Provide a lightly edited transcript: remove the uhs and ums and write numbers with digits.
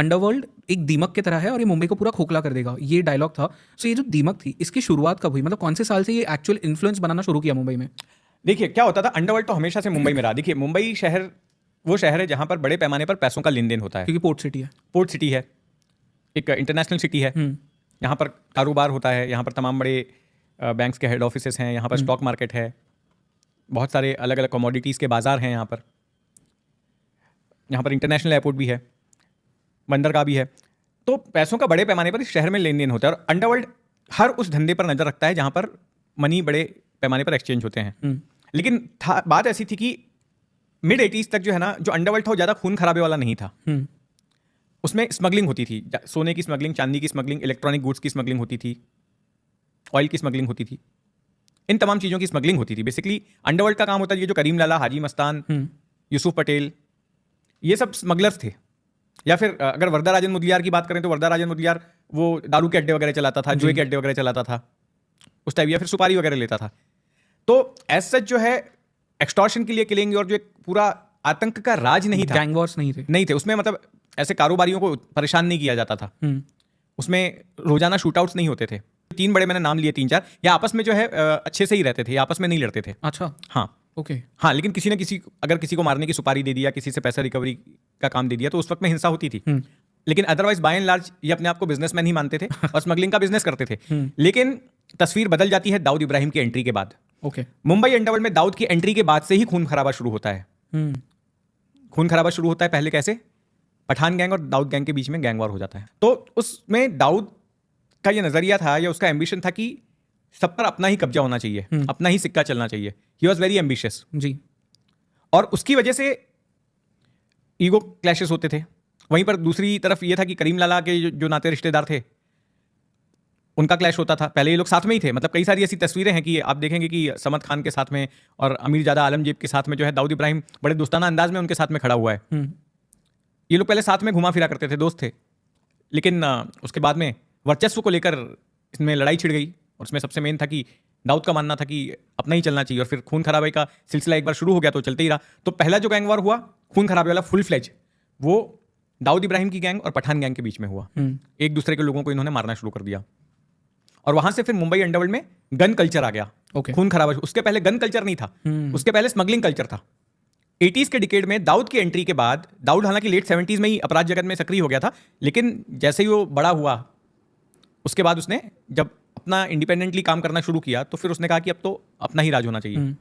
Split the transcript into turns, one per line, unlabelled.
Underworld एक दीमक की तरह है और ये मुंबई को पूरा खोखला कर देगा, ये डायलॉग था। सो ये जो दीमक थी इसकी शुरुआत कब हुई, मतलब कौन से साल से ये एक्चुअल इन्फ्लुएंस बनाना शुरू किया मुंबई में?
देखिए क्या होता था, अंडरवर्ल्ड तो हमेशा से मुंबई में रहा। देखिए मुंबई शहर वो शहर है जहां पर बड़े पैमाने पर पैसों का लेन देन होता है,
क्योंकि पोर्ट सिटी है।
पोर्ट सिटी है, एक इंटरनेशनल सिटी है, यहाँ पर कारोबार होता है, यहाँ पर तमाम बड़े बैंक्स के हेड ऑफिसेस हैं, यहाँ पर स्टॉक मार्केट है, बहुत सारे अलग अलग कमोडिटीज़ के बाजार हैं, यहाँ पर इंटरनेशनल एयरपोर्ट भी है, बंदरगाह भी है। तो पैसों का बड़े पैमाने पर इस शहर में लेन देन होता है और अंडरवर्ल्ड हर उस धंधे पर नजर रखता है जहां पर मनी बड़े पैमाने पर एक्सचेंज होते हैं। लेकिन बात ऐसी थी कि मिड 80s तक जो है ना, जो अंडरवर्ल्ड था वो ज़्यादा खून खराबे वाला नहीं था। उसमें स्मगलिंग होती थी, सोने की स्मगलिंग, चांदी की स्मगलिंग, इलेक्ट्रॉनिक गुड्स की स्मगलिंग होती थी, ऑयल की स्मगलिंग होती थी, इन तमाम चीज़ों की स्मगलिंग होती थी। बेसिकली अंडरवर्ल्ड का काम होता है, ये जो करीम लाला, हाजी मस्तान, यूसुफ पटेल, ये सब स्मगलर्स थे। या फिर अगर वर्दा राजन मुदलियार की बात करें तो वर्दा राजन मुदलियार वो दारू के अड्डे वगैरह चलाता था, जुए के अड्डे वगैरह चलाता था उस टाइप, या फिर सुपारी वगैरह लेता था। तो एज सच जो है एक्सटॉर्शन के लिए किलिंग और जो एक पूरा आतंक का राज नहीं था,
गैंग वॉर्स नहीं थे
उसमें, मतलब ऐसे कारोबारियों को परेशान नहीं किया जाता था, उसमें रोजाना शूटआउट्स नहीं होते थे। 3 बड़े मैंने नाम लिए, 3-4, या आपस में जो है अच्छे से ही रहते थे, आपस में नहीं लड़ते थे।
अच्छा,
हाँ
ओके।
हाँ, लेकिन किसी ने अगर किसी को मारने की सुपारी दे दिया, किसी से पैसा रिकवरी का काम दे दिया, तो उस वक्त में हिंसा होती थी। लेकिन अदरवाइज बाय एंड लार्ज ये अपने आप को बिजनेसमैन ही मानते थे और स्मगलिंग का बिजनेस करते थे। लेकिन तस्वीर बदल जाती है दाऊद इब्राहिम की एंट्री के बाद।
ओके।
मुंबई अंडरवर्ल्ड में दाऊद की एंट्री के बाद से ही खून खराबा शुरू होता है। खून खराबा शुरू होता है पहले कैसे? पठान गैंग और दाऊद गैंग के बीच में गैंग वॉर हो जाता है। तो उसमें दाऊद का ये नजरिया था या उसका एम्बिशन था कि सब पर अपना ही कब्जा होना चाहिए, अपना ही सिक्का चलना चाहिए। ही वॉज वेरी एम्बिशियस
जी।
और उसकी वजह से ईगो क्लैशेस होते थे। वहीं पर दूसरी तरफ ये था कि करीम लाला के जो नाते रिश्तेदार थे उनका क्लैश होता था। पहले ये लोग साथ में ही थे, मतलब कई सारी ऐसी तस्वीरें हैं कि आप देखेंगे कि समद खान के साथ में और अमीर ज़ादा आलमगीर के साथ में जो है दाऊद इब्राहिम बड़े दोस्ताना अंदाज में उनके साथ में खड़ा हुआ है। ये लोग पहले साथ में घुमा फिरा करते थे, दोस्त थे, लेकिन उसके बाद में वर्चस्व को लेकर इसमें लड़ाई छिड़ गई और उसमें सबसे मेन था कि दाऊद का मानना था कि अपना ही चलना चाहिए और फिर खून खराबे का सिलसिला एक बार शुरू हो गया तो चलते ही रहा। तो पहला जो गैंग वॉर हुआ खून खराबे वाला फुल फ्लेज, वो दाऊद इब्राहिम की गैंग और पठान गैंग के बीच में हुआ। एक दूसरे के लोगों को इन्होंने मारना शुरू कर दिया और वहां से फिर मुंबई अंडरवर्ल्ड में गन कल्चर आ गया। खून खराबा, उसके पहले गन कल्चर नहीं था, उसके पहले स्मगलिंग कल्चर था। 80s के डिकेड में दाऊद की एंट्री के बाद, दाऊद हालांकि लेट 70s में ही अपराध जगत में सक्रिय हो गया था, लेकिन जैसे ही वो बड़ा हुआ उसके बाद उसने जब अपना इंडिपेंडेंटली काम करना शुरू किया तो फिर उसने कहा कि अब तो अपना ही राज होना चाहिए।